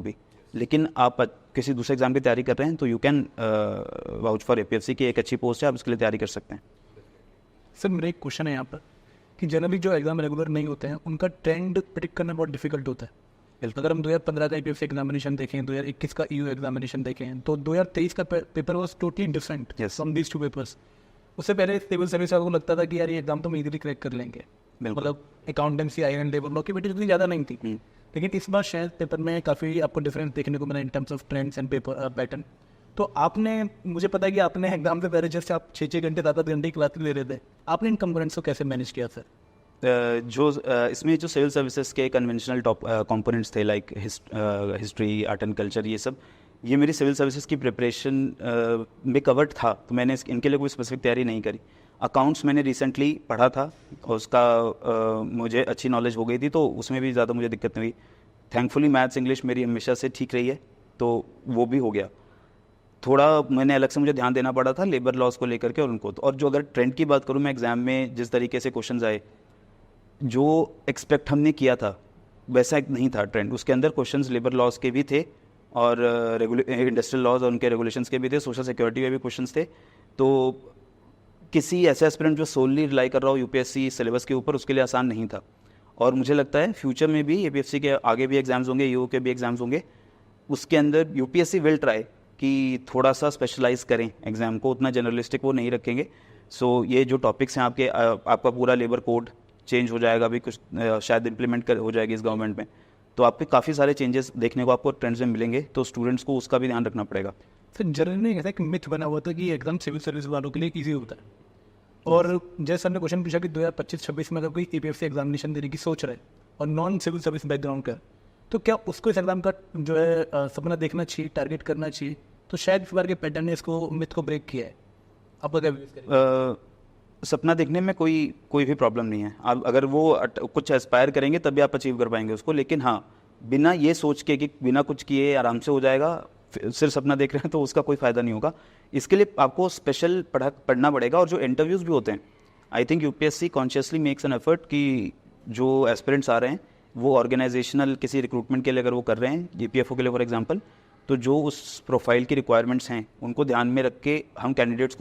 भी, लेकिन आप किसी दूसरे एग्जाम की तैयारी कर रहे हैं तो you can vouch for APFC की एक अच्छी पोस्ट है, आप इसके लिए तैयारी कर सकते हैं। सर मेरा एक क्वेश्चन है यहाँ पर कि जनरली जो एग्जाम रेगुलर नहीं होते हैं उनका ट्रेंड प्रिडिक्ट करना बहुत डिफिकल्ट होता है। अगर हम 2015 का ईपीएफसी एग्जामिनेशन देखें, 2021 का ईयू एग्जामिनेशन देखें, तो 2023 का paper was totally different from these two papers. उससे पहले सिविल सर्विस को लगता था कि यार ये एग्जाम तो हम इजीली क्रैक कर लेंगे, मतलब अकाउंटेंसी, आईएन, लेबर लॉ की बेटी उतनी ज़्यादा नहीं थी। लेकिन इस बार शायद पेपर में काफ़ी आपको डिफरेंस देखने को मिला in terms of trends and paper pattern. तो आपने, मुझे पता है कि आपने एग्जाम से पहले जस्ट आप 6 घंटे 7 घंटे की क्लास ले रहे थे, आपने इन कंपोनेंट्स को कैसे मैनेज किया सर? इसमें जो सिविल सर्विसेज के कन्वेंशनल टॉप कंपोनेंट्स थे like history, art and culture, ये सब ये मेरी सिविल सर्विसेज की प्रिपरेशन में कवर्ड था, तो मैंने इनके लिए कोई स्पेसिफिक तैयारी नहीं करी। अकाउंट्स मैंने रिसेंटली पढ़ा था और उसका मुझे अच्छी नॉलेज हो गई थी, तो उसमें भी ज़्यादा मुझे दिक्कत नहीं हुई। थैंकफुली मैथ्स इंग्लिश मेरी हमेशा से ठीक रही है, तो वो भी हो गया। थोड़ा मैंने अलग से मुझे ध्यान देना पड़ा था लेबर लॉज को लेकर के और उनको तो, और जो अगर ट्रेंड की बात करूँ मैं, एग्ज़ाम में जिस तरीके से क्वेश्चन आए, जो एक्सपेक्ट हमने किया था वैसा एक नहीं था ट्रेंड। उसके अंदर क्वेश्चंस लेबर लॉज के भी थे और इंडस्ट्रियल लॉज और उनके रेगुलेशंस के भी थे, सोशल सिक्योरिटी के भी क्वेश्चंस थे। तो किसी ऐसे एस्पिरेंट जो सोलली रिलाई कर रहा हो यूपीएससी सिलेबस के ऊपर, उसके लिए आसान नहीं था। और मुझे लगता है फ्यूचर में भी यूपीएससी के आगे भी एग्जाम्स होंगे, यूओ के भी एग्जाम्स होंगे, उसके अंदर यूपीएससी विल ट्राई कि थोड़ा सा स्पेशलाइज करें एग्ज़ाम को, उतना जनरलिस्टिक वो नहीं रखेंगे। सो ये जो टॉपिक्स हैं आपके, आपका पूरा लेबर कोड चेंज हो जाएगा, अभी कुछ शायद इम्प्लीमेंट हो जाएगी इस गवर्नमेंट में, तो आपके काफ़ी सारे चेंजेस देखने को आपको ट्रेंड्स में मिलेंगे, तो स्टूडेंट्स को उसका भी ध्यान रखना पड़ेगा। सर जनरली ऐसा एक मिथ बना हुआ था कि एग्जाम सिविल सर्विस वालों के लिए ईजी होता है, और जैसे हमने क्वेश्चन पूछा कि 2025-26 में अगर कोई ईपीएफसी एग्जामिनेशन देने की सोच रहे और नॉन सिविल सर्विस बैकग्राउंड का, तो क्या उसको इस एग्जाम का जो है सपना देखना चाहिए, टारगेट करना चाहिए? तो शायद इस बार के पैटर्न ने इसको मिथ को ब्रेक किया है। आपका क्या व्यूज़ करेंगे? सपना देखने में कोई भी प्रॉब्लम नहीं है। आप अगर वो कुछ एस्पायर करेंगे तभी आप अचीव कर पाएंगे उसको, लेकिन हाँ, बिना ये सोच के कि बिना कुछ किए आराम से हो जाएगा, सिर्फ सपना देख रहे हैं तो उसका कोई फ़ायदा नहीं होगा। इसके लिए आपको स्पेशल पढ़ना पड़ेगा, और जो इंटरव्यूज़ भी होते हैं, I think UPSC consciously makes an effort कि जो एस्पिरेंट्स आ रहे हैं वो ऑर्गेनाइजेशनल किसी रिक्रूटमेंट के लिए अगर वो कर रहे हैं, जीपीएफओ के लिए फॉर एग्जांपल, तो जो उस प्रोफाइल की रिक्वायरमेंट्स हैं उनको ध्यान में रख के हम कैंडिडेट्स को